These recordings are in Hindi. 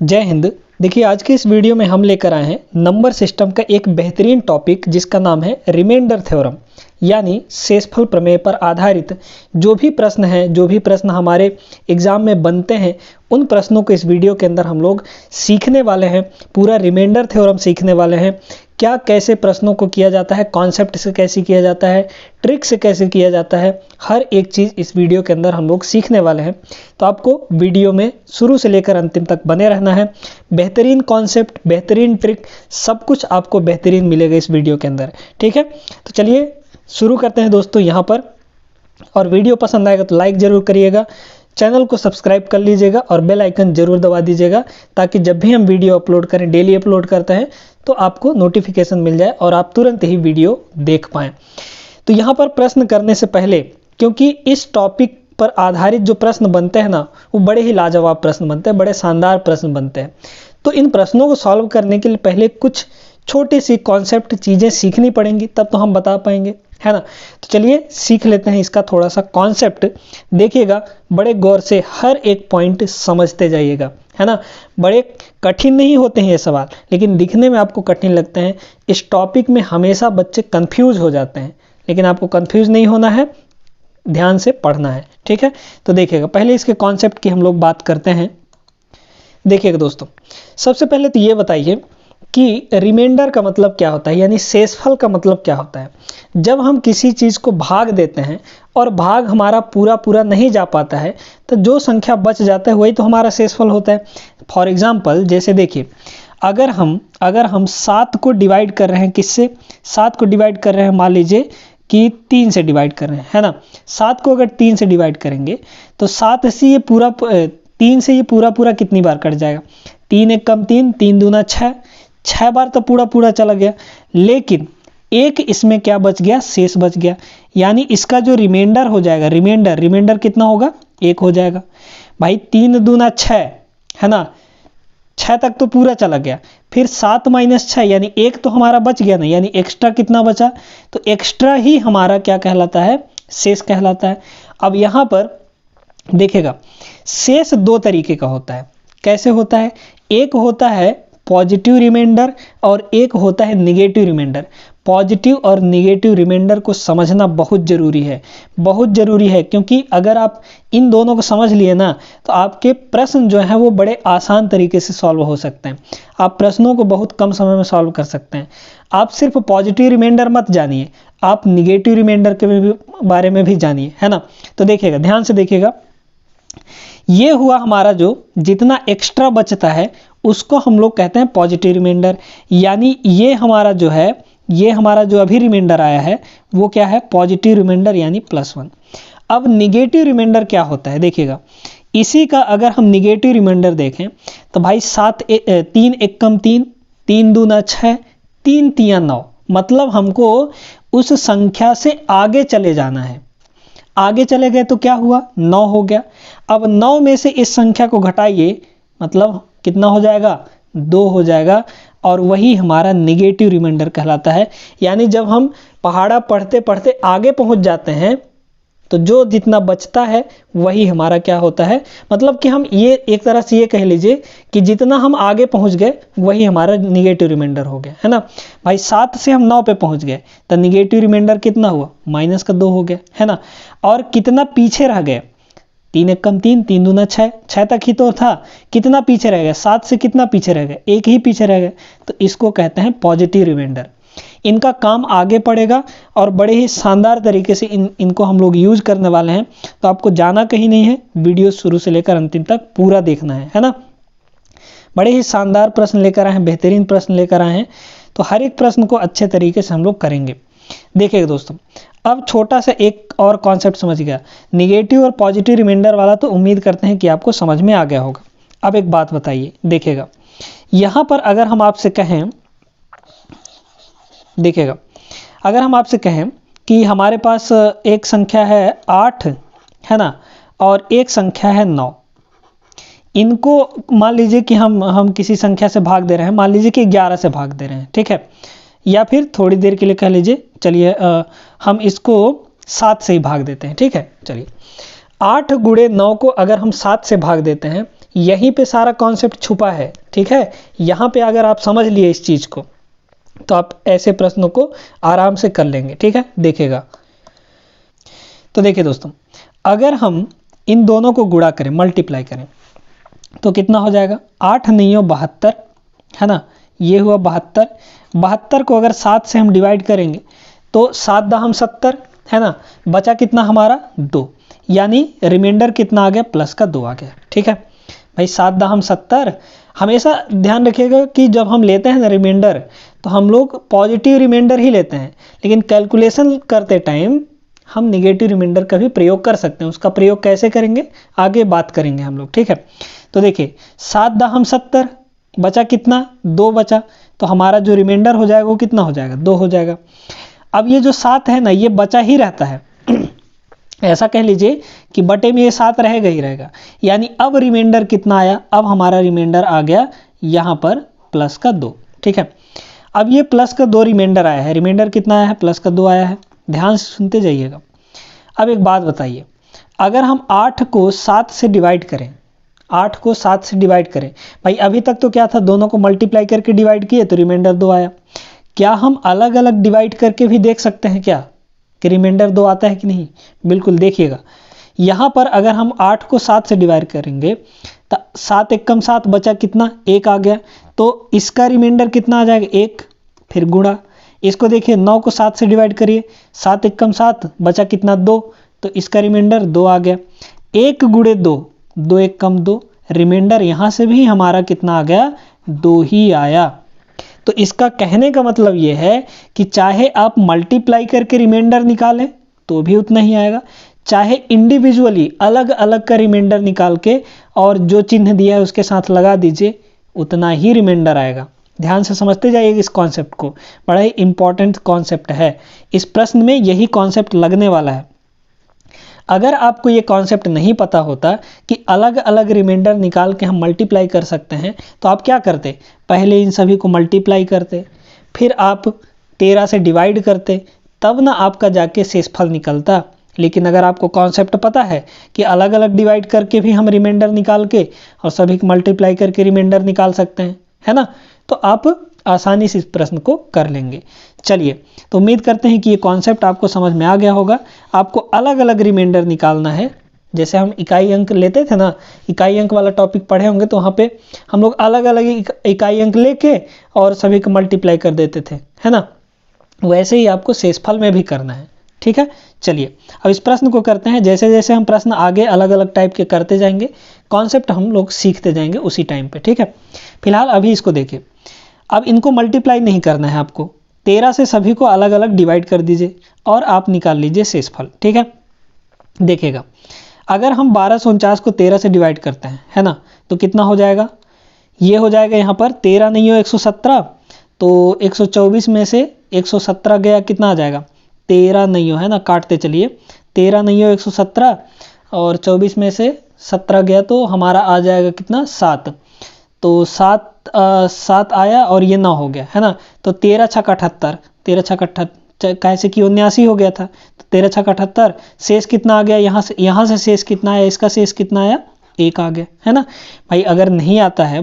जय हिंद। देखिए आज के इस वीडियो में हम लेकर आए हैं नंबर सिस्टम का एक बेहतरीन टॉपिक जिसका नाम है रिमाइंडर थ्योरम, यानी शेषफल प्रमेय पर आधारित जो भी प्रश्न हैं, जो भी प्रश्न हमारे एग्जाम में बनते हैं, उन प्रश्नों को इस वीडियो के अंदर हम लोग सीखने वाले हैं। पूरा रिमाइंडर थ्योरम सीखने वाले हैं, क्या कैसे प्रश्नों को किया जाता है, कॉन्सेप्ट से कैसे किया जाता है, ट्रिक से कैसे किया जाता है, हर एक चीज़ इस वीडियो के अंदर हम लोग सीखने वाले हैं। तो आपको वीडियो में शुरू से लेकर अंतिम तक बने रहना है। बेहतरीन कॉन्सेप्ट, बेहतरीन ट्रिक, सब कुछ आपको बेहतरीन मिलेगा इस वीडियो के अंदर। ठीक है, तो चलिए शुरू करते हैं दोस्तों यहाँ पर। और वीडियो पसंद आएगा तो लाइक ज़रूर करिएगा, चैनल को सब्सक्राइब कर लीजिएगा और बेल आइकन जरूर दबा दीजिएगा, ताकि जब भी हम वीडियो अपलोड करें, डेली अपलोड करते हैं, तो आपको नोटिफिकेशन मिल जाए और आप तुरंत ही वीडियो देख पाएँ। तो यहाँ पर प्रश्न करने से पहले, क्योंकि इस टॉपिक पर आधारित जो प्रश्न बनते हैं ना, वो बड़े ही लाजवाब प्रश्न बनते हैं, बड़े शानदार प्रश्न बनते हैं। तो इन प्रश्नों को सॉल्व करने के लिए पहले कुछ छोटी सी कॉन्सेप्ट चीज़ें सीखनी पड़ेंगी, तब तो हम बता पाएंगे, है ना। तो चलिए सीख लेते हैं इसका थोड़ा सा कॉन्सेप्ट। देखिएगा बड़े गौर से, हर एक पॉइंट समझते जाइएगा, है ना। बड़े कठिन नहीं होते हैं ये सवाल, लेकिन दिखने में आपको कठिन लगते हैं। इस टॉपिक में हमेशा बच्चे कंफ्यूज हो जाते हैं, लेकिन आपको कंफ्यूज नहीं होना है, ध्यान से पढ़ना है। ठीक है, तो देखिएगा पहले इसके कॉन्सेप्ट की हम लोग बात करते हैं। देखिएगा दोस्तों, सबसे पहले तो ये बताइए कि रिमाइंडर का मतलब क्या होता है, यानी शेषफल का मतलब क्या होता है। जब हम किसी चीज़ को भाग देते हैं और भाग हमारा पूरा पूरा नहीं जा पाता है, तो जो संख्या बच जाता है वही तो हमारा शेषफल होता है। फॉर एग्जाम्पल जैसे देखिए, अगर हम 7 को डिवाइड कर रहे हैं, किससे 7 को डिवाइड कर रहे हैं, मान लीजिए कि 3 से डिवाइड कर रहे हैं, है ना। 7 को अगर 3 से डिवाइड करेंगे तो 7 से ये पूरा 3 से ये पूरा पूरा कितनी बार कट जाएगा, 3 एक कम 3, 3 दूना 6, 6 बार तो पूरा पूरा चला गया। लेकिन एक इसमें क्या बच गया, शेष बच गया, यानी इसका जो रिमाइंडर हो जाएगा, रिमाइंडर कितना होगा, 1 हो जाएगा। भाई 3 दूना 6, है ना, 6 तक तो पूरा चला गया, फिर 7 माइनस 6 यानी 1 तो हमारा बच गया ना, यानी एक्स्ट्रा कितना बचा, तो एक्स्ट्रा ही हमारा क्या कहलाता है, शेष कहलाता है। अब यहाँ पर देखिएगा शेष 2 तरीके का होता है। कैसे होता है, एक होता है पॉजिटिव रिमाइंडर और एक होता है निगेटिव रिमाइंडर। पॉजिटिव और निगेटिव रिमाइंडर को समझना बहुत ज़रूरी है, बहुत ज़रूरी है, क्योंकि अगर आप इन दोनों को समझ लिए ना, तो आपके प्रश्न जो हैं वो बड़े आसान तरीके से सॉल्व हो सकते हैं। आप प्रश्नों को बहुत कम समय में सॉल्व कर सकते हैं। आप सिर्फ पॉजिटिव रिमाइंडर मत जानिए, आप निगेटिव रिमाइंडर के बारे में भी जानिए, है ना। तो देखिएगा, ध्यान से देखिएगा, ये हुआ हमारा जो जितना एक्स्ट्रा बचता है उसको हम लोग कहते हैं पॉजिटिव रिमाइंडर, यानी ये हमारा जो है, ये हमारा जो अभी रिमाइंडर आया है वो क्या है, पॉजिटिव रिमाइंडर, यानी +1। अब निगेटिव रिमाइंडर क्या होता है, देखिएगा इसी का अगर हम निगेटिव रिमाइंडर देखें तो भाई 3 एक कम 3, 3 दूना 6, 3 तिया 9, मतलब हमको उस संख्या से आगे चले जाना है। आगे चले गए तो क्या हुआ, 9 हो गया। अब 9 में से इस संख्या को घटाइए, मतलब कितना हो जाएगा, 2 हो जाएगा, और वही हमारा निगेटिव रिमाइंडर कहलाता है। यानी जब हम पहाड़ा पढ़ते पढ़ते आगे पहुंच जाते हैं तो जो जितना बचता है वही हमारा क्या होता है, मतलब कि हम ये एक तरह से ये कह लीजिए कि जितना हम आगे पहुंच गए वही हमारा निगेटिव रिमाइंडर हो गया, है ना। भाई 7 से हम 9 पे पहुंच गए तो निगेटिव रिमाइंडर कितना हुआ, -2 हो गया, है ना। और कितना पीछे रह गए, 3 एक कम 3, 3 दूना 6, 6 तक ही तो था, कितना पीछे रह गया, 7 से कितना पीछे रह गया, 1 ही पीछे रह गया। तो इसको कहते हैं पॉजिटिव रिमाइंडर। इनका काम आगे पड़ेगा और बड़े ही शानदार तरीके से इनको हम लोग यूज करने वाले हैं। तो आपको जाना कहीं नहीं है, वीडियो शुरू से लेकर अंतिम तक पूरा देखना है ना। बड़े ही शानदार प्रश्न लेकर आए हैं, बेहतरीन प्रश्न लेकर आए हैं, तो हर एक प्रश्न को अच्छे तरीके से हम लोग करेंगे। देखिएगा दोस्तों, अब छोटा सा एक और कॉन्सेप्ट समझ गया, निगेटिव और पॉजिटिव रिमाइंडर वाला, तो उम्मीद करते हैं कि आपको समझ में आ गया होगा। अब एक बात बताइए, देखिएगा यहाँ पर अगर हम आपसे कहें, देखिएगा अगर हम आपसे कहें कि हमारे पास एक संख्या है 8, है ना, और एक संख्या है 9, इनको मान लीजिए कि हम किसी संख्या से भाग दे रहे हैं, मान लीजिए कि 11 से भाग दे रहे हैं, ठीक है, या फिर थोड़ी देर के लिए कह लीजिए, चलिए हम इसको 7 से ही भाग देते हैं, ठीक है। चलिए 8 गुणे 9 को अगर हम 7 से भाग देते हैं, यहीं पे सारा कॉन्सेप्ट छुपा है, ठीक है। यहाँ पे अगर आप समझ लिए इस चीज़ को तो आप ऐसे प्रश्नों को आराम से कर लेंगे, ठीक है। देखिएगा, तो देखिए दोस्तों, अगर हम इन दोनों को गुणा करें, मल्टीप्लाई करें, तो कितना हो जाएगा, 8 9 72, है ना। ये हुआ 72। 72 को अगर 7 से हम डिवाइड करेंगे तो 7 दहम 70, है ना। बचा कितना हमारा 2, यानी रिमाइंडर कितना आ गया, प्लस का 2 आ गया, ठीक है भाई। 7 दहम 70। हमेशा ध्यान रखिएगा कि जब हम लेते हैं ना रिमाइंडर, तो हम लोग पॉजिटिव रिमाइंडर ही लेते हैं, लेकिन कैलकुलेशन करते टाइम हम निगेटिव रिमाइंडर का भी प्रयोग कर सकते हैं। उसका प्रयोग कैसे करेंगे आगे बात करेंगे हम लोग, ठीक है। तो देखिए 7 दहम 70, बचा कितना 2 बचा, तो हमारा जो रिमाइंडर हो जाएगा वो कितना हो जाएगा, 2 हो जाएगा। अब ये जो 7 है ना, ये बचा ही रहता है ऐसा कह लीजिए कि बटे में ये 7 रहेगा ही रहेगा, यानी अब रिमाइंडर कितना आया, अब हमारा रिमाइंडर आ गया यहाँ पर प्लस का 2, ठीक है। अब ये प्लस का 2 रिमाइंडर आया है, रिमाइंडर कितना आया है, प्लस का 2 आया है। ध्यान से सुनते जाइएगा। अब एक बात बताइए, अगर हम 8 को 7 से डिवाइड करें, 8 को 7 से डिवाइड करें, भाई अभी तक तो क्या था, दोनों को मल्टीप्लाई करके डिवाइड किए तो रिमाइंडर 2 आया। क्या हम अलग अलग डिवाइड करके भी देख सकते हैं क्या कि रिमाइंडर 2 आता है कि नहीं? बिल्कुल, देखिएगा यहाँ पर अगर हम 8 को 7 से डिवाइड करेंगे तो 7 एकम 7, बचा कितना 1 आ गया, तो इसका रिमाइंडर कितना आ जाएगा 1, फिर गुणा। इसको देखिए 9 को 7 से डिवाइड करिए, 7 एकम 7, बचा कितना 2, तो इसका रिमाइंडर 2 आ गया। 1 गुणे 2, 2 एकम 2, रिमाइंडर यहाँ से भी हमारा कितना आ गया, 2 ही आया। तो इसका कहने का मतलब ये है कि चाहे आप मल्टीप्लाई करके रिमाइंडर निकालें तो भी उतना ही आएगा, चाहे इंडिविजुअली अलग अलग का रिमाइंडर निकाल के और जो चिन्ह दिया है उसके साथ लगा दीजिए, उतना ही रिमाइंडर आएगा। ध्यान से समझते जाइए इस कॉन्सेप्ट को, बड़ा ही इंपॉर्टेंट कॉन्सेप्ट है। इस प्रश्न में यही कॉन्सेप्ट लगने वाला है। अगर आपको ये कॉन्सेप्ट नहीं पता होता कि अलग अलग रिमाइंडर निकाल के हम मल्टीप्लाई कर सकते हैं, तो आप क्या करते, पहले इन सभी को मल्टीप्लाई करते, फिर आप 13 से डिवाइड करते, तब ना आपका जाके शेषफल निकलता। लेकिन अगर आपको कॉन्सेप्ट पता है कि अलग अलग डिवाइड करके भी हम रिमाइंडर निकाल के और सभी को मल्टीप्लाई करके रिमाइंडर निकाल सकते हैं, है ना, तो आप आसानी से इस प्रश्न को कर लेंगे। चलिए, तो उम्मीद करते हैं कि ये कॉन्सेप्ट आपको समझ में आ गया होगा। आपको अलग अलग रिमाइंडर निकालना है, जैसे हम इकाई अंक लेते थे ना, इकाई अंक वाला टॉपिक पढ़े होंगे, तो वहाँ पे हम लोग अलग अलग इकाई अंक लेके और सभी को मल्टीप्लाई कर देते थे, है ना। वैसे ही आपको शेषफल में भी करना है, ठीक है। चलिए अब इस प्रश्न को करते हैं। जैसे जैसे हम प्रश्न आगे अलग अलग टाइप के करते जाएंगे, कॉन्सेप्ट हम लोग सीखते जाएंगे उसी टाइम पे, ठीक है। फिलहाल अभी इसको देखिए, अब इनको मल्टीप्लाई नहीं करना है आपको, 13 से सभी को अलग अलग डिवाइड कर दीजिए और आप निकाल लीजिए शेषफल, ठीक है। देखिएगा, अगर हम 1249 को 13 से डिवाइड करते हैं, है ना, तो कितना हो जाएगा, ये हो जाएगा यहाँ पर 13 नहीं हो 117, तो 124 में से 117 गया, कितना आ जाएगा 13 नहीं हो, है ना, काटते चलिए, 13 नहीं हो 117 और 24 में से 17 गया तो हमारा आ जाएगा कितना 7, तो 7 आया और ये 9 हो गया, है ना। तो 13 छक 78, 13 छक 78 कैसे कि 79 हो गया था, तो 13 छक 78, शेष कितना आ गया, यहाँ से शेष कितना आया, इसका शेष कितना आया 1 आ गया, है ना। भाई अगर नहीं आता है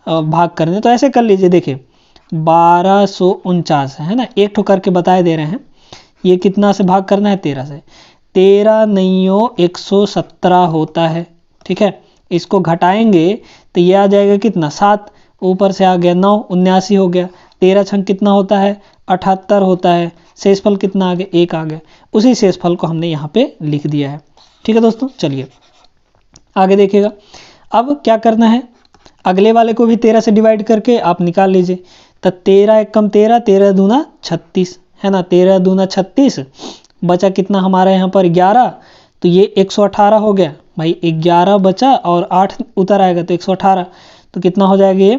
भाग करने तो ऐसे कर लीजिए, देखिए 1249 है ना, एक ठो करके बताए दे रहे हैं, ये कितना से भाग करना है 13 से, 13 नहीं हो 117 होता है, ठीक है। इसको घटाएंगे तो ये आ जाएगा कितना 7, ऊपर से आ गया 9, 79 हो गया, 13 छंग कितना होता है 78 होता है, शेषफल कितना आ गया 1 आ गया। उसी शेषफल को हमने यहाँ पे लिख दिया है, ठीक है दोस्तों। चलिए आगे देखिएगा, अब क्या करना है, अगले वाले को भी 13 से डिवाइड करके आप निकाल लीजिए, तो 13 एकम 13, 13 दूना 36, है ना, 13 दूना 36, बचा कितना हमारा यहाँ पर 11, तो ये 118 हो गया। भाई 11 बचा और 8 उतर आएगा तो 118, तो कितना हो जाएगा ये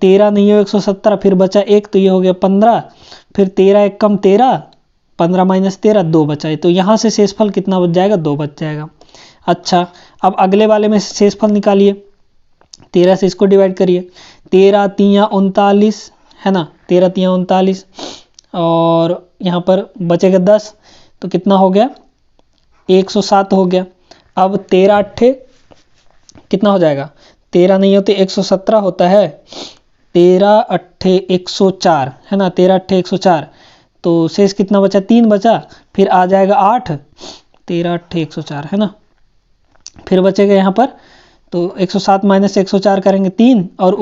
13 नहीं हो 117, फिर बचा 1 तो ये हो गया 15, फिर 13 एकम 13, 15 माइनस 13 2 बचा है, तो यहाँ से शेषफल कितना बच जाएगा 2 बच जाएगा। अच्छा, अब अगले वाले में शेषफल निकालिए, 13 से इसको डिवाइड करिए, 13 तिया 39, है ना, 13 तिया 39 और यहाँ पर बचेगा 10, तो कितना हो गया 107 हो गया। अब 13 अट्ठे कितना हो जाएगा, 13 नहीं होते 117 होता है, 13 अट्ठे 104 है ना, 13 अट्ठे 104, तो शेष कितना बचा, 3 बचा, फिर आ जाएगा 8, 13 अट्ठे 104 है ना, फिर बचेगा यहाँ पर, तो 107 माइनस 104 करेंगे 3, और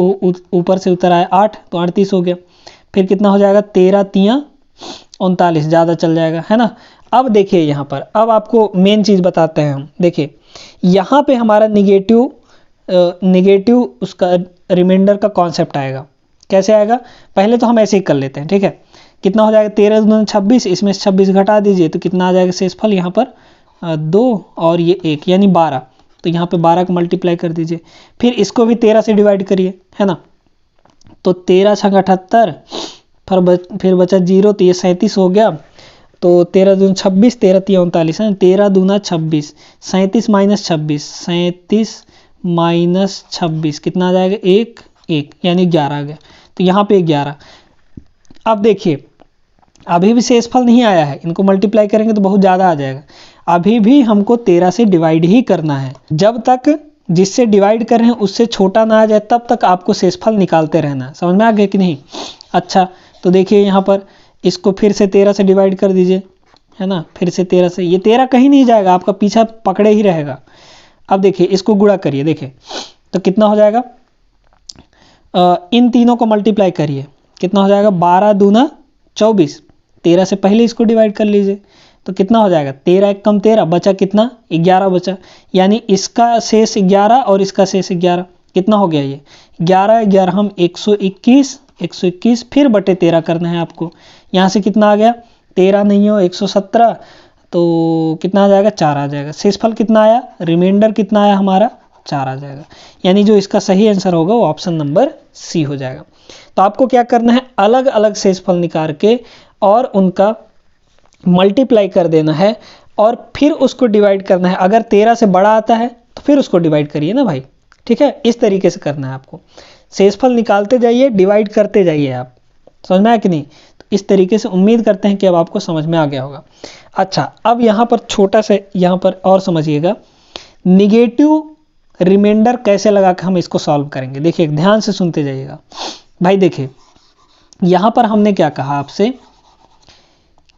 ऊपर से उतर आया 8, तो 38 हो गया, फिर कितना हो जाएगा, 13 तियाँ 39, ज़्यादा चल जाएगा है ना। अब देखिए यहाँ पर, अब आपको मेन चीज़ बताते हैं हम, देखिए यहाँ पे हमारा निगेटिव उसका रिमाइंडर का कॉन्सेप्ट आएगा। कैसे आएगा, पहले तो हम ऐसे ही कर लेते हैं, ठीक है। कितना हो जाएगा, 13 दूनी 26, इसमें से 26 घटा दीजिए तो कितना आ जाएगा शेषफल, यहाँ पर 2 और ये 1 यानी 12, तो यहाँ पे 12 को मल्टीप्लाई कर दीजिए, फिर इसको भी 13 से डिवाइड करिए है ना, तो 13 छंग 78, फिर बचा 0, तो ये 37 हो गया, तो 13 दूनी 26, 13 तिया 39 है, 13 दूना 26, 37 माइनस 26, 37 माइनस 26 कितना आ जाएगा, 1 1 यानी 11 आ गया, तो यहाँ पे 11। अब देखिए अभी भी शेषफल नहीं आया है, इनको मल्टीप्लाई करेंगे तो बहुत ज़्यादा आ जाएगा, अभी भी हमको 13 से डिवाइड ही करना है, जब तक जिससे डिवाइड कर रहे हैं उससे छोटा ना आ जाए तब तक आपको शेषफल निकालते रहना। समझ में आ गया कि नहीं। अच्छा तो देखिए यहाँ पर इसको फिर से 13 से डिवाइड कर दीजिए है ना, फिर से 13 से, ये 13 कहीं नहीं जाएगा, आपका पीछा पकड़े ही रहेगा। अब देखिए इसको गुणा करिए, देखिए तो कितना हो जाएगा, इन तीनों को मल्टीप्लाई करिए, कितना हो जाएगा, 12 दूना 24, 13 से पहले इसको डिवाइड कर लीजिए तो कितना हो जाएगा, 13 एक कम 13, बचा कितना, 11 बचा, यानी इसका शेष 11 और इसका शेष 11, कितना हो गया, ये 11 11 हम 121, फिर बटे 13 करना है आपको, यहाँ से कितना आ गया, 13 नहीं हो 117, तो कितना आ जाएगा, 4 आ जाएगा, शेषफल कितना आया, रिमाइंडर कितना आया हमारा, 4 आ जाएगा, यानी जो इसका सही आंसर होगा वो ऑप्शन नंबर सी हो जाएगा। तो आपको क्या करना है, अलग अलग शेषफल निकाल के और उनका मल्टीप्लाई कर देना है और फिर उसको डिवाइड करना है। अगर 13 से बड़ा आता है तो फिर उसको डिवाइड करिए ना भाई, ठीक है, इस तरीके से करना है आपको, शेषफल निकालते जाइए, डिवाइड करते जाइए, आप समझ में आया कि नहीं। तो इस तरीके से उम्मीद करते हैं कि अब आपको समझ में आ गया होगा। अच्छा अब यहाँ पर छोटा सा यहाँ पर और समझिएगा, निगेटिव रिमाइंडर कैसे लगा के हम इसको सॉल्व करेंगे। देखिए ध्यान से सुनते जाइएगा भाई। देखिए यहाँ पर हमने क्या कहा आपसे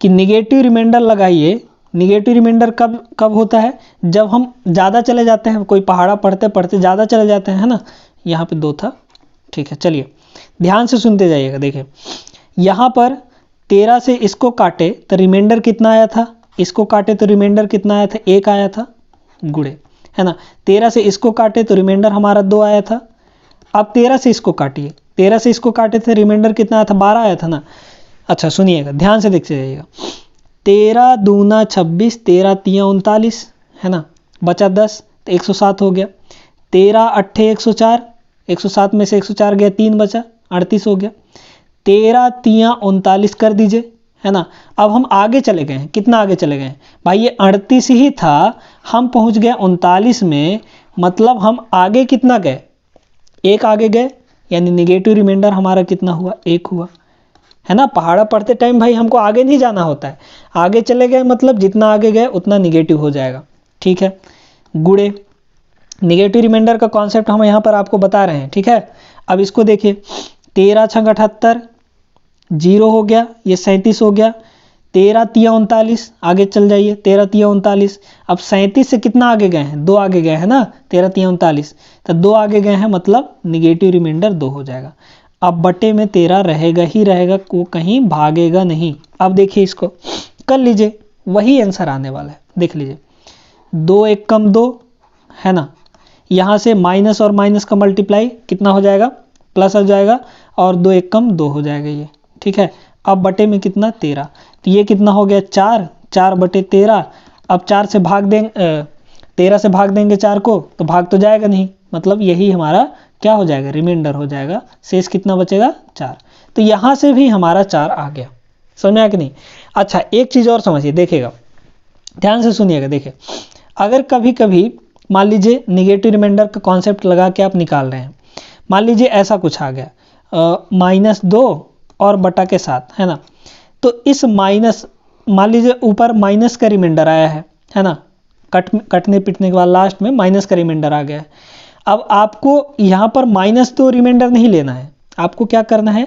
कि निगेटिव रिमाइंडर लगाइए। निगेटिव रिमाइंडर कब होता है, जब हम ज़्यादा चले जाते हैं, कोई पहाड़ा पढ़ते पढ़ते ज़्यादा चले जाते हैं, है ना। यहाँ पे 2 था, ठीक है, चलिए ध्यान से सुनते जाइएगा। देखिए यहाँ पर 13 से इसको काटे तो रिमाइंडर कितना आया था, इसको काटे तो रिमाइंडर कितना आया था, 1 आया था, गुणे है ना। 13 से इसको काटे तो रिमाइंडर हमारा 2 आया था। अब 13 से इसको काटिए, 13 से इसको काटे थे, रिमाइंडर कितना आया था, 12 आया था ना। अच्छा सुनिएगा, ध्यान से देखते जाइएगा, 13 दूना 26, 13 तिया 39 है ना, बचा 10 तो 107 हो गया, 13 अट्ठे 104, 107 में से 104 गया, 3 बचा, 38 हो गया, 13 तिया 39 कर दीजिए है ना। अब हम आगे चले गए हैं, कितना आगे चले गए हैं भाई, ये 38 ही था, हम पहुंच गए 39 में, मतलब हम आगे कितना गए, 1 आगे गए, यानी निगेटिव रिमाइंडर हमारा कितना हुआ, 1 हुआ है ना। पहाड़ा पढ़ते टाइम भाई हमको आगे नहीं जाना होता है, आगे चले गए मतलब जितना आगे गए उतना निगेटिव हो जाएगा, ठीक है। गुणे निगेटिव रिमाइंडर का कॉन्सेप्ट हम यहाँ पर आपको बता रहे हैं, ठीक है। अब इसको देखिए, 13 छंग 78, 0 हो गया, ये 37 हो गया, 13 तिया 39, आगे चल जाइए, 13 तिया 39, अब 37 से कितना आगे गए हैं, 2 आगे गए हैं ना, 13 तिया 39, तो 2 आगे गए हैं, मतलब निगेटिव रिमाइंडर 2 हो जाएगा। अब बटे में 13 रहेगा ही रहेगा, को कहीं भागेगा नहीं। अब देखिए इसको कर लीजिए, वही आंसर आने वाला है, देख लीजिए, 2 1 कम 2 है ना, यहाँ से माइनस और माइनस का मल्टीप्लाई कितना हो जाएगा, प्लस हो जाएगा, और 2 1 कम 2 हो जाएगा ये, ठीक है। अब बटे में कितना, 13, तो ये कितना हो गया, 4, 4 बटे 13। अब 4 से भाग देंगे, 13 से भाग देंगे 4 को तो भाग तो जाएगा नहीं, मतलब यही हमारा क्या हो जाएगा, रिमाइंडर हो जाएगा, शेष कितना बचेगा, 4। तो यहाँ से भी हमारा 4 आ गया, समझ में आया कि नहीं। अच्छा एक चीज़ और समझिए, देखिएगा ध्यान से सुनिएगा। देखिए अगर कभी कभी मान लीजिए निगेटिव रिमाइंडर का कॉन्सेप्ट लगा के आप निकाल रहे हैं, मान लीजिए ऐसा कुछ आ गया, -2 और बटा के 7 है ना, तो इस माइनस, मान लीजिए ऊपर माइनस का रिमाइंडर आया है ना, कटने पिटने के बाद लास्ट में माइनस का रिमाइंडर आ गया है। अब आपको यहाँ पर माइनस तो रिमाइंडर नहीं लेना है, आपको क्या करना है,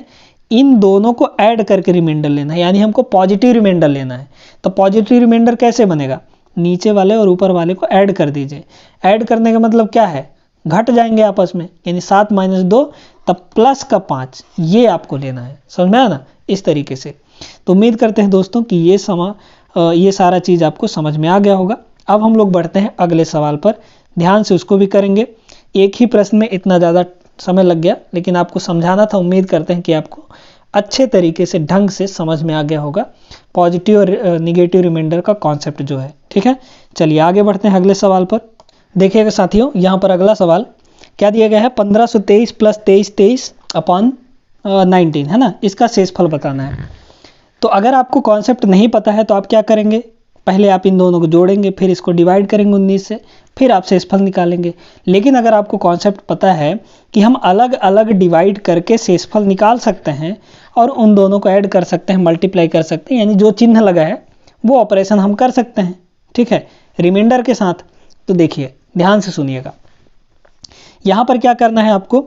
इन दोनों को ऐड करके रिमाइंडर लेना है, यानी हमको पॉजिटिव रिमाइंडर लेना है। तो पॉजिटिव रिमाइंडर कैसे बनेगा, नीचे वाले और ऊपर वाले को ऐड कर दीजिए। ऐड करने का मतलब क्या है, घट जाएंगे आपस में, यानी 7 - 2 तब प्लस का 5, ये आपको लेना है। समझ में आया ना, इस तरीके से। तो उम्मीद करते हैं दोस्तों कि ये सारा चीज़ आपको समझ में आ गया होगा। अब हम लोग बढ़ते हैं अगले सवाल पर, ध्यान से उसको भी करेंगे। एक ही प्रश्न में इतना ज़्यादा समय लग गया, लेकिन आपको समझाना था। उम्मीद करते हैं कि आपको अच्छे तरीके से, ढंग से समझ में आ गया होगा पॉजिटिव और निगेटिव रिमाइंडर का कॉन्सेप्ट जो है। ठीक है, चलिए आगे बढ़ते हैं अगले सवाल पर। देखिएगा साथियों, यहाँ पर अगला सवाल क्या दिया गया है, 1523 + 2323 अपॉन 19 है ना, इसका शेषफल बताना है। तो अगर आपको कॉन्सेप्ट नहीं पता है तो आप क्या करेंगे, पहले आप इन दोनों को जोड़ेंगे, फिर इसको डिवाइड करेंगे 19 से, फिर आप शेषफल निकालेंगे। लेकिन अगर आपको कॉन्सेप्ट पता है कि हम अलग अलग डिवाइड करके शेषफल निकाल सकते हैं और उन दोनों को ऐड कर सकते हैं, मल्टीप्लाई कर सकते हैं, यानी जो चिन्ह लगा है वो ऑपरेशन हम कर सकते हैं। ठीक है, रिमाइंडर के साथ। तो देखिए ध्यान से सुनिएगा, यहाँ पर क्या करना है आपको,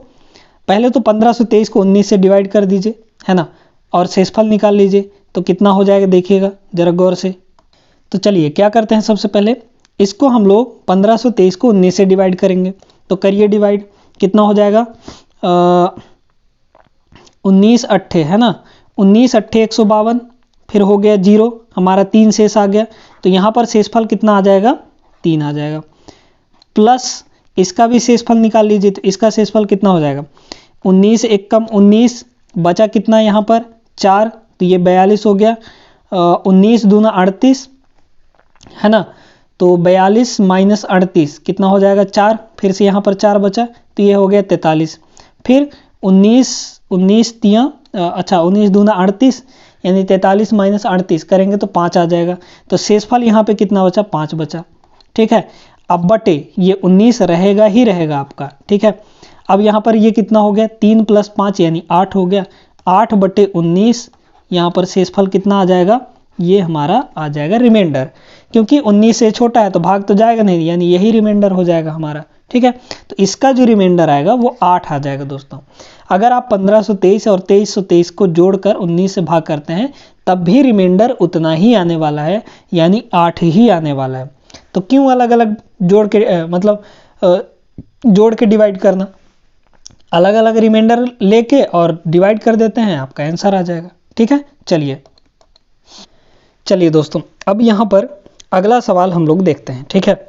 पहले तो 1523 को 19 से डिवाइड कर दीजिए, है ना, और शेषफल निकाल लीजिए। तो कितना हो जाएगा देखिएगा जरा गौर से। तो चलिए क्या करते हैं, सबसे पहले इसको हम लोग 1523 को 19 से डिवाइड करेंगे। तो करिए डिवाइड, कितना हो जाएगा, 19 अट्ठे है ना, 19 अट्ठे 152, फिर हो गया 0, हमारा 3 शेष आ गया। तो यहाँ पर शेषफल कितना आ जाएगा, 3 आ जाएगा। प्लस इसका भी शेषफल निकाल लीजिए, तो इसका शेषफल कितना हो जाएगा, 19 एक कम 19, बचा कितना यहाँ पर 4, तो ये 42 हो गया। 19 दूना 38 है ना, तो 42 - 38 कितना हो जाएगा 4, फिर से यहाँ पर 4 बचा, तो ये हो गया 43। फिर 19 दूना 38, यानी 43 - 38 करेंगे तो 5 आ जाएगा। तो शेषफल यहाँ पे कितना बचा, 5 बचा। ठीक है, अब बटे ये 19 रहेगा ही रहेगा आपका। ठीक है, अब यहाँ पर ये कितना हो गया, 3 + 5 यानी 8 हो गया। 8 बटे 19, यहाँ पर शेषफल कितना आ जाएगा, ये हमारा आ जाएगा रिमाइंडर, क्योंकि 19 से छोटा है तो भाग तो जाएगा नहीं, यानी यही रिमाइंडर हो जाएगा हमारा। ठीक है, तो इसका जो रिमाइंडर आएगा वो 8 आ जाएगा दोस्तों। अगर आप 1523 और 2323 को जोड़कर 19 से भाग करते हैं तब भी रिमाइंडर उतना ही आने वाला है, यानी 8 ही आने वाला है। तो क्यों अलग अलग जोड़ के डिवाइड करना, अलग अलग रिमाइंडर लेके और डिवाइड कर देते हैं, आपका आंसर आ जाएगा। ठीक है, चलिए दोस्तों, अब यहाँ पर अगला सवाल हम लोग देखते हैं। ठीक है,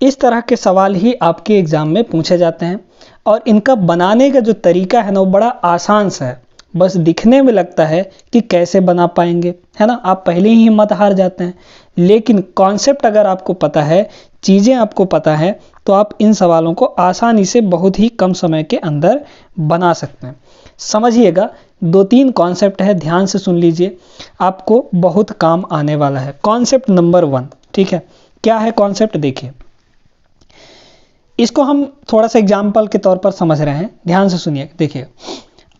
इस तरह के सवाल ही आपके एग्जाम में पूछे जाते हैं और इनका बनाने का जो तरीका है ना वो बड़ा आसान सा है, बस दिखने में लगता है कि कैसे बना पाएंगे, है ना, आप पहले ही हिम्मत हार जाते हैं। लेकिन कॉन्सेप्ट अगर आपको पता है, चीज़ें आपको पता है, तो आप इन सवालों को आसानी से बहुत ही कम समय के अंदर बना सकते हैं। समझिएगा, 2-3 कॉन्सेप्ट है, ध्यान से सुन लीजिए, आपको बहुत काम आने वाला है। कॉन्सेप्ट नंबर 1, ठीक है, क्या है कॉन्सेप्ट, देखिए इसको हम थोड़ा सा एग्जाम्पल के तौर पर समझ रहे हैं, ध्यान से सुनिए। देखिए,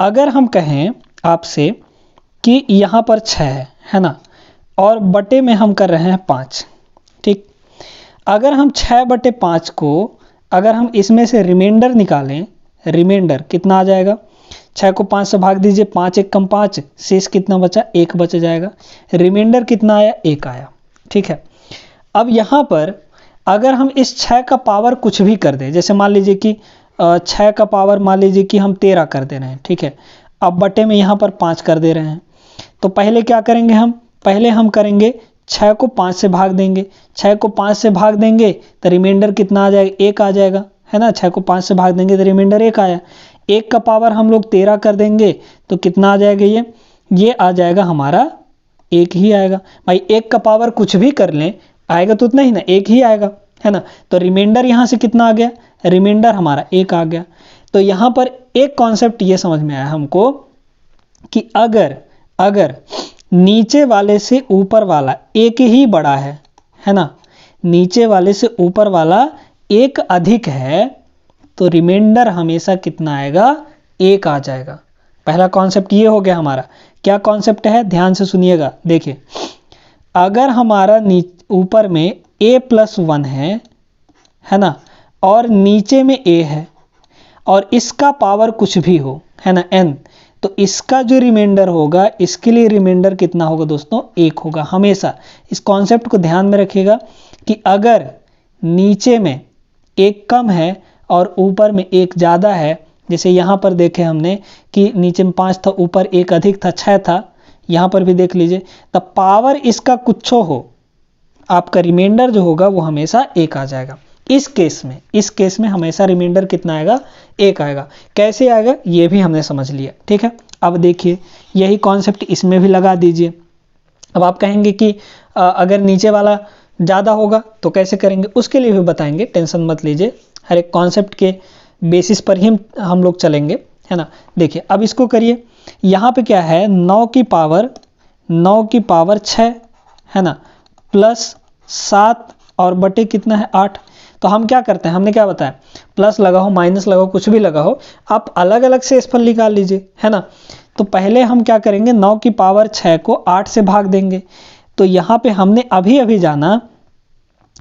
अगर हम कहें आपसे कि यहाँ पर 6 है ना, और बटे में हम कर रहे हैं 5, ठीक, अगर हम 6/5 को अगर हम इसमें से रिमाइंडर निकालें, रिमाइंडर कितना आ जाएगा, 6 को 5 से भाग दीजिए, 5 एक कम 5, शेष कितना बचा, 1 बच जाएगा। रिमाइंडर कितना आया, 1 आया। ठीक है, अब यहाँ पर अगर हम इस 6 का पावर कुछ भी कर दें, जैसे मान लीजिए कि 6 का पावर मान लीजिए कि हम 13 कर दे रहे हैं, ठीक है, अब बटे में यहाँ पर 5 कर दे रहे हैं, तो पहले क्या करेंगे हम, पहले हम करेंगे 6 को 5 से भाग देंगे, 6 को 5 से भाग देंगे तो रिमाइंडर कितना आ जाएगा, 1 आ जाएगा, है ना, 6 को 5 से भाग देंगे तो रिमाइंडर 1 आया। 1 का पावर हम लोग 13 कर देंगे तो कितना आ जाएगा, ये आ जाएगा हमारा 1 ही आएगा। भाई 1 का पावर कुछ भी कर लें, आएगा तो उतना ही ना, 1 ही आएगा, है ना। तो रिमाइंडर यहाँ से कितना आ गया, रिमाइंडर हमारा 1 आ गया। तो यहाँ पर एक कॉन्सेप्ट ये समझ में आया हमको कि अगर नीचे वाले से ऊपर वाला 1 ही बड़ा है ना, नीचे वाले से ऊपर वाला 1 अधिक है तो रिमाइंडर हमेशा कितना आएगा, 1 आ जाएगा। पहला कॉन्सेप्ट ये हो गया हमारा। क्या कॉन्सेप्ट है, ध्यान से सुनिएगा। देखिए, अगर हमारा ऊपर में a + 1 है ना, और नीचे में a है और इसका पावर कुछ भी हो, है ना, n, तो इसका जो रिमाइंडर होगा, इसके लिए रिमाइंडर कितना होगा दोस्तों, 1 होगा। हमेशा इस कॉन्सेप्ट को ध्यान में रखिएगा कि अगर नीचे में 1 कम है और ऊपर में 1 ज़्यादा है, जैसे यहाँ पर देखे हमने कि नीचे में 5 था, ऊपर 1 अधिक था, 6 था, यहाँ पर भी देख लीजिए, तब पावर इसका कुछ हो, आपका रिमाइंडर जो होगा वो हमेशा 1 आ जाएगा। इस केस में हमेशा रिमाइंडर कितना आएगा, 1 आएगा। कैसे आएगा ये भी हमने समझ लिया, ठीक है। अब देखिए यही कॉन्सेप्ट इसमें भी लगा दीजिए। अब आप कहेंगे कि अगर नीचे वाला ज़्यादा होगा तो कैसे करेंगे, उसके लिए भी बताएंगे, टेंशन मत लीजिए, हर एक कॉन्सेप्ट के बेसिस पर ही हम लोग चलेंगे, है ना। देखिए अब इसको करिए, यहाँ पे क्या है, 9 की पावर 6, है ना, प्लस 7 और बटे कितना है, 8। तो हम क्या करते हैं, हमने क्या बताया, प्लस लगाओ माइनस लगाओ कुछ भी लगाओ, आप अलग अलग से शेषफल निकाल लीजिए, है ना। तो पहले हम क्या करेंगे, 9 की पावर 6 को 8 से भाग देंगे। तो यहाँ पे हमने अभी जाना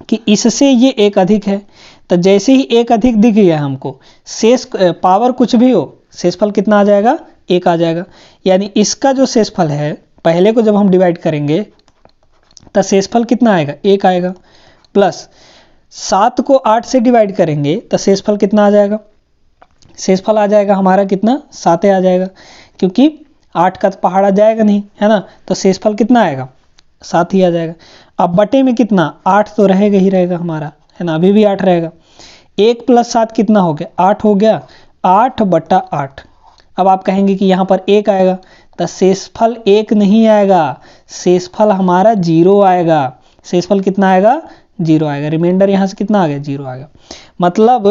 कि इससे ये 1 अधिक है, तो जैसे ही 1 अधिक दिख गया हमको, शेष पावर कुछ भी हो, शेषफल कितना आ जाएगा, 1 आ जाएगा। यानी इसका जो शेषफल है, पहले को जब हम डिवाइड करेंगे तो शेषफल कितना आएगा, 1 आएगा, प्लस 7 को 8 से डिवाइड करेंगे तो शेषफल कितना आ जाएगा, शेषफल आ जाएगा हमारा कितना, 7 आ जाएगा, क्योंकि 8 का तो पहाड़ा जाएगा नहीं, है ना, तो शेषफल कितना आएगा, 7 ही आ जाएगा। अब बटे में कितना, 8 तो रहेगा ही रहेगा हमारा, है ना, अभी भी 8 रहेगा। 1 + 7 कितना हो गया, 8 हो गया, 8/8। अब आप कहेंगे कि यहाँ पर 1 आएगा, तो शेषफल 1 नहीं आएगा, शेषफल हमारा 0 आएगा। शेषफल कितना आएगा, 0 आएगा। रिमाइंडर यहाँ से कितना आ गया, 0 आ गया। मतलब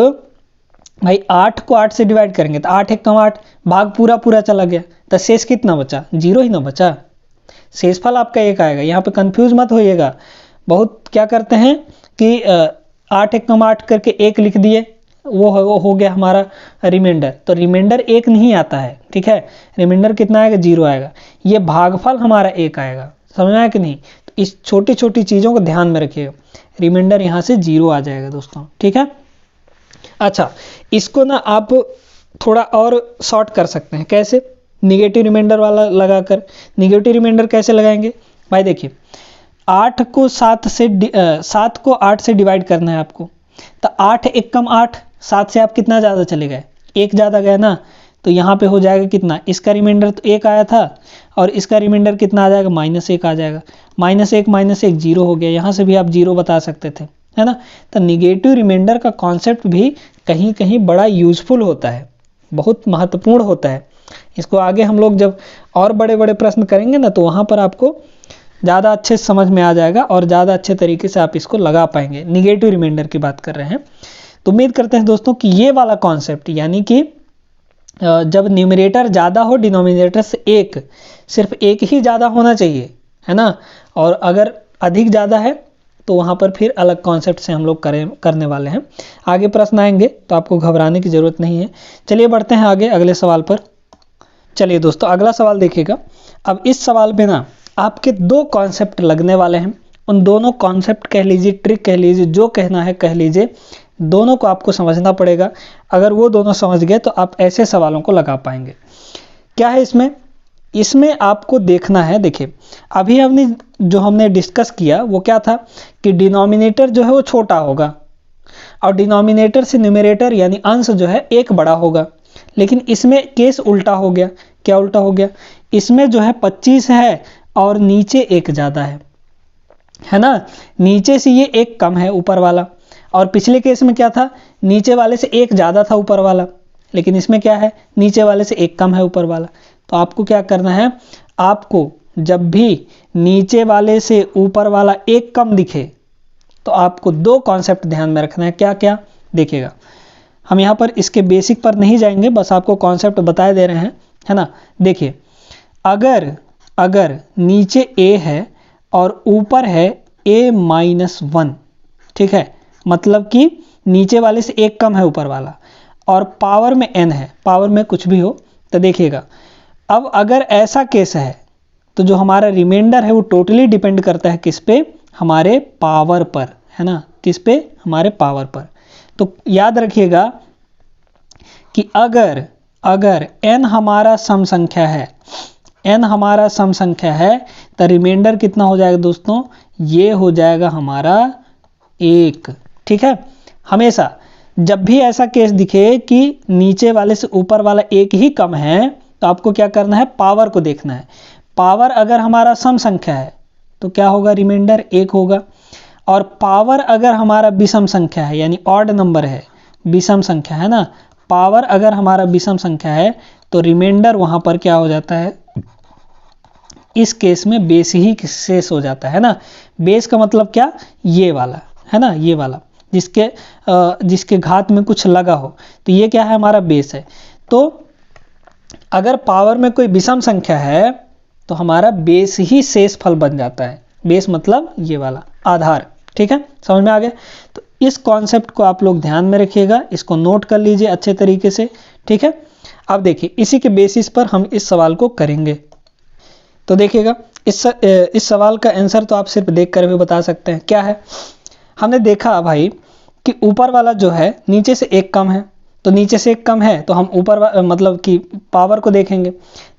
भाई 8 को 8 से डिवाइड करेंगे तो 8 × 1 = 8, भाग पूरा चला गया, तो शेष कितना बचा, 0 ही ना बचा। शेषफल आपका 1 आएगा। यहाँ पे कंफ्यूज मत होइएगा, बहुत क्या करते हैं कि 8 × 1 = 8 करके 1 लिख दिए, वो हो गया हमारा रिमाइंडर। तो रिमाइंडर 1 नहीं आता है, ठीक है, रिमाइंडर कितना आएगा, 0 आएगा। ये भागफल हमारा 1 आएगा, समझ में आया कि नहीं। तो इस छोटी छोटी चीज़ों को ध्यान में रखिएगा, रिमाइंडर यहाँ से 0 आ जाएगा दोस्तों, ठीक है। अच्छा, इसको ना आप थोड़ा और शॉर्ट कर सकते हैं, कैसे, निगेटिव रिमाइंडर वाला लगाकर। निगेटिव रिमाइंडर कैसे लगाएंगे भाई, देखिए 7 को 8 से डिवाइड करना है आपको, तो 8 × 1 = 8, 7 से आप कितना ज़्यादा चले गए, 1 ज़्यादा गए ना, तो यहाँ पे हो जाएगा कितना, इसका रिमाइंडर तो 1 आया था और इसका रिमाइंडर कितना आ जाएगा, -1 आ जाएगा। -1 0 हो गया, यहाँ से भी आप 0 बता सकते थे, है ना। तो निगेटिव रिमाइंडर का कॉन्सेप्ट भी कहीं कहीं बड़ा यूजफुल होता है, बहुत महत्वपूर्ण होता है। इसको आगे हम लोग जब और बड़े बड़े प्रश्न करेंगे ना, तो वहाँ पर आपको ज़्यादा अच्छे से समझ में आ जाएगा और ज़्यादा अच्छे तरीके से आप इसको लगा पाएंगे। निगेटिव रिमाइंडर की बात कर रहे हैं, तो उम्मीद करते हैं दोस्तों कि ये वाला कॉन्सेप्ट, यानी कि जब न्यूमरेटर ज़्यादा हो डिनोमिनेटर से सिर्फ एक ही ज़्यादा होना चाहिए, है ना, और अगर अधिक ज़्यादा है तो वहाँ पर फिर अलग कॉन्सेप्ट से हम लोग करने वाले हैं। आगे प्रश्न आएंगे तो आपको घबराने की ज़रूरत नहीं है। चलिए बढ़ते हैं आगे अगले सवाल पर। चलिए दोस्तों अगला सवाल देखिएगा। अब इस सवाल में ना आपके 2 कॉन्सेप्ट लगने वाले हैं, उन दोनों कॉन्सेप्ट कह लीजिए, ट्रिक कह लीजिए, जो कहना है कह लीजिए, दोनों को आपको समझना पड़ेगा। अगर वो दोनों समझ गए तो आप ऐसे सवालों को लगा पाएंगे। क्या है इसमें आपको देखना है, देखिए अभी हमने डिस्कस किया वो क्या था कि डिनोमिनेटर जो है वो छोटा होगा और डिनोमिनेटर से न्यूमरेटर यानी अंश जो है 1 बड़ा होगा। लेकिन इसमें केस उल्टा हो गया। क्या उल्टा हो गया, इसमें जो है 25 है और नीचे 1 ज़्यादा है ना, नीचे से ये 1 कम है ऊपर वाला, और पिछले केस में क्या था, नीचे वाले से 1 ज़्यादा था ऊपर वाला, लेकिन इसमें क्या है, नीचे वाले से 1 कम है ऊपर वाला। तो आपको क्या करना है, आपको जब भी नीचे वाले से ऊपर वाला 1 कम दिखे तो आपको 2 कॉन्सेप्ट ध्यान में रखना है। क्या क्या देखिएगा, हम यहाँ पर इसके बेसिक पर नहीं जाएंगे, बस आपको कॉन्सेप्ट बताए दे रहे हैं, है ना। देखिए अगर नीचे a है और ऊपर है a-1, ठीक है, मतलब कि नीचे वाले से 1 कम है ऊपर वाला और पावर में n है, पावर में कुछ भी हो, तो देखिएगा अब अगर ऐसा केस है तो जो हमारा रिमाइंडर है वो टोटली डिपेंड करता है किस पे, हमारे पावर पर, है ना, किस पे, हमारे पावर पर। तो याद रखिएगा कि अगर n हमारा सम संख्या है, n हमारा सम संख्या है, तो रिमाइंडर कितना हो जाएगा दोस्तों, ये हो जाएगा हमारा 1। ठीक है, हमेशा जब भी ऐसा केस दिखे कि नीचे वाले से ऊपर वाला एक ही कम है, तो आपको क्या करना है, पावर को देखना है। पावर अगर हमारा सम संख्या है तो क्या होगा, रिमाइंडर 1 होगा। और पावर अगर हमारा विषम संख्या है, यानी ऑड नंबर है, विषम संख्या है ना, पावर अगर हमारा विषम संख्या है तो रिमाइंडर वहां पर क्या हो जाता है, इस केस में बेस ही शेष हो जाता है ना। बेस का मतलब क्या, ये वाला है ना, ये वाला जिसके घात में कुछ लगा हो, तो ये क्या है, हमारा बेस है। तो अगर पावर में कोई विषम संख्या है तो हमारा बेस ही शेषफल बन जाता है। बेस मतलब ये वाला आधार। ठीक है, समझ में आ गया। तो इस कॉन्सेप्ट को आप लोग ध्यान में रखिएगा, इसको नोट कर लीजिए अच्छे तरीके से। ठीक है, अब देखिए इसी के बेसिस पर हम इस सवाल को करेंगे। तो देखिएगा इस सवाल का आंसर तो आप सिर्फ देख कर भी बता सकते हैं। क्या है, हमने देखा भाई कि ऊपर वाला जो है नीचे से एक कम है, तो नीचे से एक कम है तो हम ऊपर मतलब कि पावर को देखेंगे।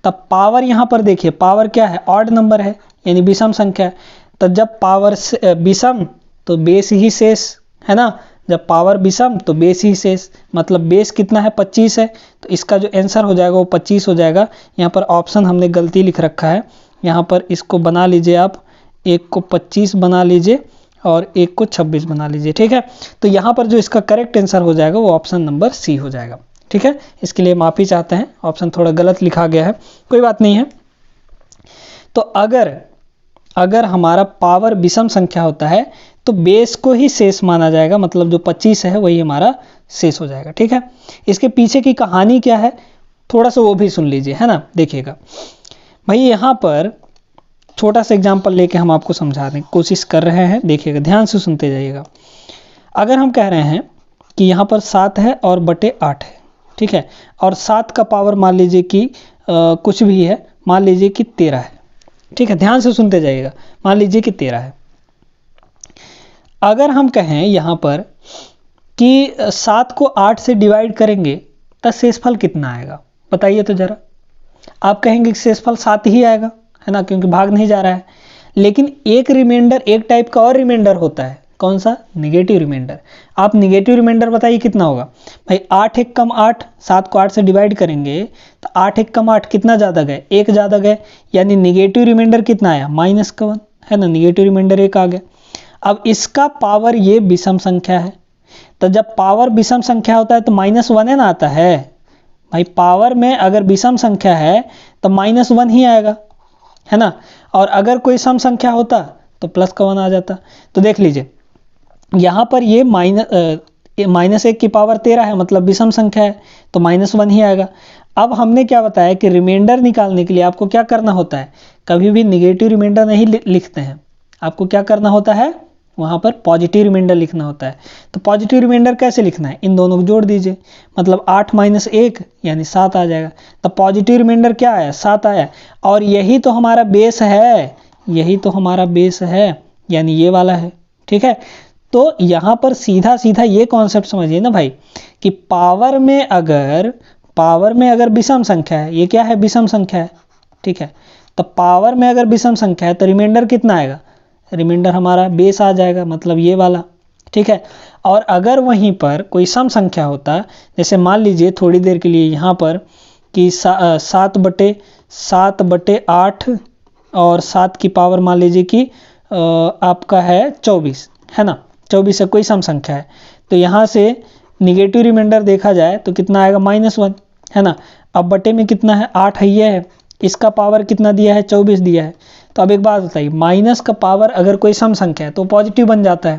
तब पावर यहाँ पर देखिए, पावर क्या है, ऑड नंबर है, यानी विषम संख्या है। तो जब पावर विषम तो बेस ही शेष है ना, जब पावर विषम तो बेस ही शेष, मतलब बेस कितना है, 25 है। तो इसका जो आंसर हो जाएगा वो 25 हो जाएगा। यहाँ पर ऑप्शन हमने गलती लिख रखा है, यहाँ पर इसको बना लीजिए आप, एक को 25 बना लीजिए और एक को 26 बना लीजिए। ठीक है, तो यहाँ पर जो इसका करेक्ट आंसर हो जाएगा वो ऑप्शन नंबर सी हो जाएगा। ठीक है, इसके लिए माफ़ी चाहते हैं, ऑप्शन थोड़ा गलत लिखा गया है, कोई बात नहीं है। तो अगर हमारा पावर विषम संख्या होता है तो बेस को ही शेष माना जाएगा, मतलब जो 25 है वही हमारा शेष हो जाएगा। ठीक है, इसके पीछे की कहानी क्या है थोड़ा सा वो भी सुन लीजिए, है ना। देखिएगा भाई, यहाँ पर छोटा सा एग्जाम्पल लेके हम आपको समझाने की कोशिश कर रहे हैं। देखिएगा, ध्यान से सुनते जाइएगा। अगर हम कह रहे हैं कि यहाँ पर 7 है और बटे 8 है, ठीक है, और 7 का पावर मान लीजिए कि कुछ भी है, मान लीजिए कि 13 है। ठीक है, ध्यान से सुनते जाइएगा, मान लीजिए कि 13 है। अगर हम कहें यहाँ पर कि 7 को 8 से डिवाइड करेंगे तो शेषफल कितना आएगा, बताइए तो जरा। आप कहेंगे कि शेषफल 7 ही आएगा, है ना, क्योंकि भाग नहीं जा रहा है। लेकिन एक रिमाइंडर, एक टाइप का और रिमाइंडर होता है, कौन सा, निगेटिव रिमाइंडर। आप निगेटिव रिमाइंडर बताइए कितना होगा भाई, 8 एक कम 8, 7 को 8 से डिवाइड करेंगे तो 8 एक कम 8 कितना ज़्यादा गए, 1 ज़्यादा गए, यानी निगेटिव रिमाइंडर कितना आया, -1, है ना, निगेटिव रिमाइंडर 1 आ गया। अब इसका पावर ये विषम संख्या है, तो जब पावर विषम संख्या होता है तो -1 ना आता है भाई। पावर में अगर विषम संख्या है तो -1 ही आएगा, है ना। और अगर कोई सम संख्या होता तो प्लस का 1 आ जाता। तो देख लीजिए यहाँ पर ये -1 की पावर 13 है, मतलब विषम संख्या है, तो -1 ही आएगा। अब हमने क्या बताया कि रिमाइंडर निकालने के लिए आपको क्या करना होता है, कभी भी निगेटिव रिमाइंडर नहीं लिखते हैं, आपको क्या करना होता है, वहाँ पर पॉजिटिव रिमाइंडर लिखना होता है। तो पॉजिटिव रिमाइंडर कैसे लिखना है, इन दोनों को जोड़ दीजिए, मतलब 8 - 1 यानी 7 आ जाएगा। तो पॉजिटिव रिमाइंडर क्या आया, 7 आया। और यही तो हमारा बेस है, यही तो हमारा बेस है, यानी ये वाला है। ठीक है, तो यहाँ पर सीधा सीधा ये कॉन्सेप्ट समझिए ना भाई कि पावर में अगर विषम संख्या है, ये क्या है, विषम संख्या है। ठीक है, तो पावर में अगर विषम संख्या है तो रिमाइंडर कितना आएगा, रिमाइंडर हमारा बेस आ जाएगा, मतलब ये वाला। ठीक है, और अगर वहीं पर कोई सम संख्या होता, जैसे मान लीजिए थोड़ी देर के लिए यहाँ पर कि 7 बटे 8 और 7 की पावर मान लीजिए कि आपका है 24, है ना, 24 से कोई सम संख्या है, तो यहाँ से निगेटिव रिमाइंडर देखा जाए तो कितना आएगा, -1, है ना। अब बटे में कितना है, 8 है, ये है, इसका पावर कितना दिया है, 24 दिया है। तो अब एक बात बताइए, माइनस का पावर अगर कोई सम संख्या है तो पॉजिटिव बन जाता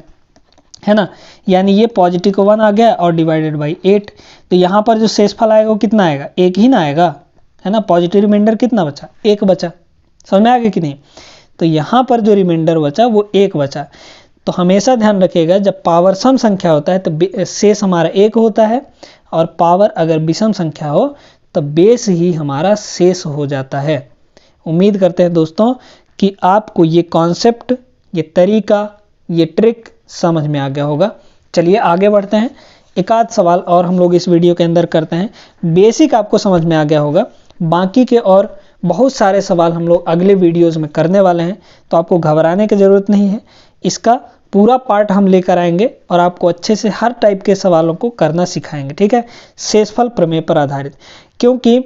है ना, यानी ये पॉजिटिव को 1 आ गया और डिवाइडेड बाई 8। तो यहाँ पर जो शेषफल आएगा वो कितना आएगा, 1 ही ना आएगा, है ना। पॉजिटिव रिमाइंडर कितना बचा, 1 बचा, समझ में आ गया कि नहीं। तो यहाँ पर जो रिमाइंडर बचा वो 1 बचा। तो हमेशा ध्यान रखिएगा, जब पावर सम संख्या होता है तो शेष हमारा 1 होता है, और पावर अगर विषम संख्या हो तो बेस ही हमारा शेष हो जाता है। उम्मीद करते हैं दोस्तों कि आपको ये कॉन्सेप्ट, ये तरीका, ये ट्रिक समझ में आ गया होगा। चलिए आगे बढ़ते हैं। एक आध सवाल और हम लोग इस वीडियो के अंदर करते हैं। बेसिक आपको समझ में आ गया होगा, बाकी के और बहुत सारे सवाल हम लोग अगले वीडियोज़ में करने वाले हैं, तो आपको घबराने की ज़रूरत नहीं है। इसका पूरा पार्ट हम लेकर आएंगे और आपको अच्छे से हर टाइप के सवालों को करना सिखाएंगे, ठीक है, शेषफल प्रमेय पर आधारित। क्योंकि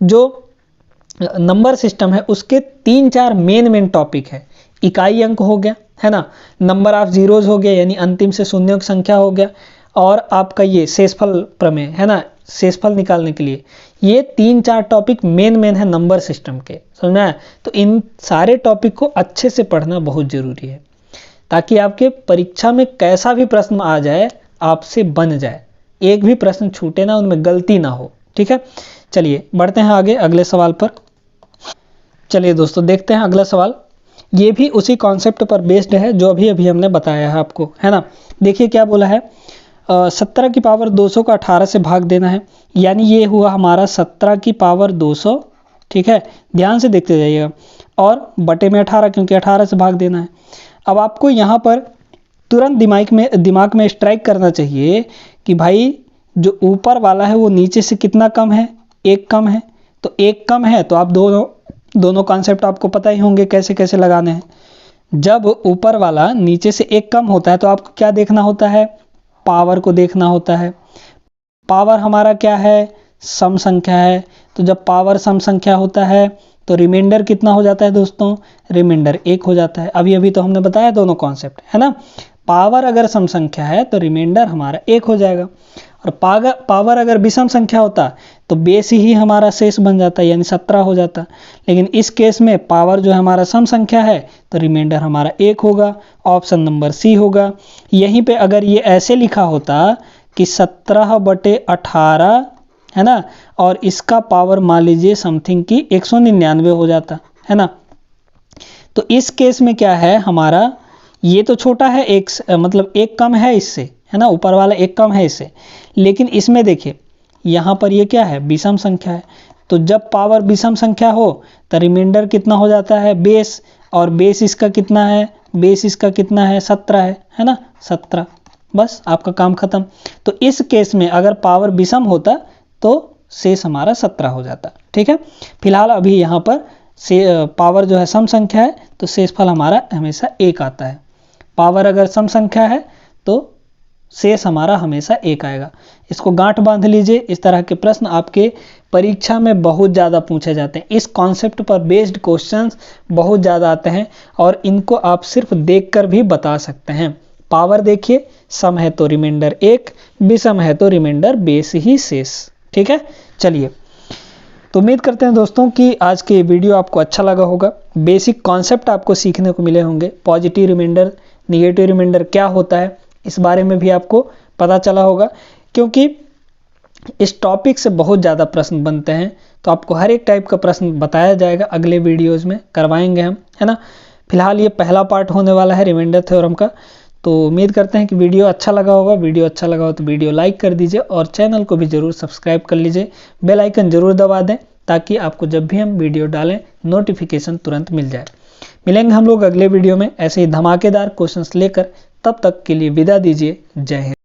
जो नंबर सिस्टम है उसके 3-4 मेन टॉपिक है। इकाई अंक हो गया, है ना, नंबर ऑफ जीरोज हो गया यानी अंतिम से शून्यों की संख्या हो गया, और आपका ये शेषफल प्रमेय है ना, शेषफल निकालने के लिए ये 3-4 टॉपिक मेन है नंबर सिस्टम के, समझना है। तो इन सारे टॉपिक को अच्छे से पढ़ना बहुत जरूरी है, ताकि आपके परीक्षा में कैसा भी प्रश्न आ जाए आपसे बन जाए, एक भी प्रश्न छूटे ना, उनमें गलती ना हो, ठीक है। चलिए बढ़ते हैं आगे अगले सवाल पर। चलिए दोस्तों देखते हैं अगला सवाल। ये भी उसी कॉन्सेप्ट पर बेस्ड है जो अभी हमने बताया है आपको, है ना। देखिए क्या बोला है, 17 की पावर 200 को 18 से भाग देना है, यानी ये हुआ हमारा 17 की पावर 200, ठीक है, ध्यान से देखते जाइएगा, और बटे में 18 क्योंकि 18 से भाग देना है। अब आपको यहाँ पर तुरंत दिमाग में स्ट्राइक करना चाहिए कि भाई जो ऊपर वाला है वो नीचे से कितना कम है, एक कम है, तो एक कम है तो आप दोनों कॉन्सेप्ट आपको पता ही होंगे कैसे कैसे लगाने हैं। जब ऊपर वाला नीचे से एक कम होता है तो आपको क्या देखना होता है, पावर को देखना होता है। पावर हमारा क्या है, सम संख्या है, तो जब पावर सम संख्या होता है तो रिमाइंडर कितना हो जाता है दोस्तों, रिमाइंडर 1 हो जाता है। अभी तो हमने बताया दोनों कॉन्सेप्ट, है ना। पावर अगर सम संख्या है तो रिमाइंडर हमारा 1 हो जाएगा, और पावर अगर विषम संख्या होता तो बेस ही हमारा शेष बन जाता यानी 17 हो जाता। लेकिन इस केस में पावर जो हमारा सम संख्या है तो रिमाइंडर हमारा 1 होगा, ऑप्शन नंबर सी होगा। यहीं पे अगर ये ऐसे लिखा होता कि 17/18, है ना, और इसका पावर मान लीजिए समथिंग की 199 हो जाता, है ना। तो इस केस में क्या है हमारा, ये तो छोटा है, मतलब एक कम है इससे, है ना, ऊपर वाला एक कम है इससे। लेकिन इसमें देखिए यहाँ पर ये क्या है, विषम संख्या है, तो जब पावर विषम संख्या हो तो रिमाइंडर कितना हो जाता है, बेस, और बेस इसका कितना है, बेस इसका कितना है, 17 है ना, 17, बस आपका काम खत्म। तो इस केस में अगर पावर विषम होता तो शेष हमारा 17 हो जाता, ठीक है। फिलहाल अभी यहाँ पर पावर जो है सम संख्या है तो शेषफल हमारा हमेशा 1 आता है। पावर अगर सम संख्या है तो शेष हमारा हमेशा 1 आएगा। इसको गांठ बांध लीजिए, इस तरह के प्रश्न आपके परीक्षा में बहुत ज़्यादा पूछे जाते हैं। इस कॉन्सेप्ट पर बेस्ड क्वेश्चंस बहुत ज़्यादा आते हैं और इनको आप सिर्फ देखकर भी बता सकते हैं। पावर देखिए, सम है तो रिमाइंडर 1, विषम है तो रिमाइंडर बेस ही शेष, ठीक है। चलिए, तो उम्मीद करते हैं दोस्तों कि आज के वीडियो आपको अच्छा लगा होगा। बेसिक कॉन्सेप्ट आपको सीखने को मिले होंगे। पॉजिटिव रिमाइंडर, निगेटिव रिमाइंडर क्या होता है इस बारे में भी आपको पता चला होगा, क्योंकि इस टॉपिक से बहुत ज़्यादा प्रश्न बनते हैं। तो आपको हर एक टाइप का प्रश्न बताया जाएगा, अगले वीडियोज़ में करवाएंगे हम, है ना। फिलहाल ये पहला पार्ट होने वाला है रिमाइंडर थ्योरम का। तो उम्मीद करते हैं कि वीडियो अच्छा लगा होगा। वीडियो अच्छा लगा हो तो वीडियो लाइक कर दीजिए और चैनल को भी ज़रूर सब्सक्राइब कर लीजिए। बेल आइकन ज़रूर दबा दें ताकि आपको जब भी हम वीडियो डालें नोटिफिकेशन तुरंत मिल जाए। मिलेंगे हम लोग अगले वीडियो में ऐसे ही धमाकेदार क्वेश्चंस लेकर। तब तक के लिए विदा दीजिए। जय हिंद।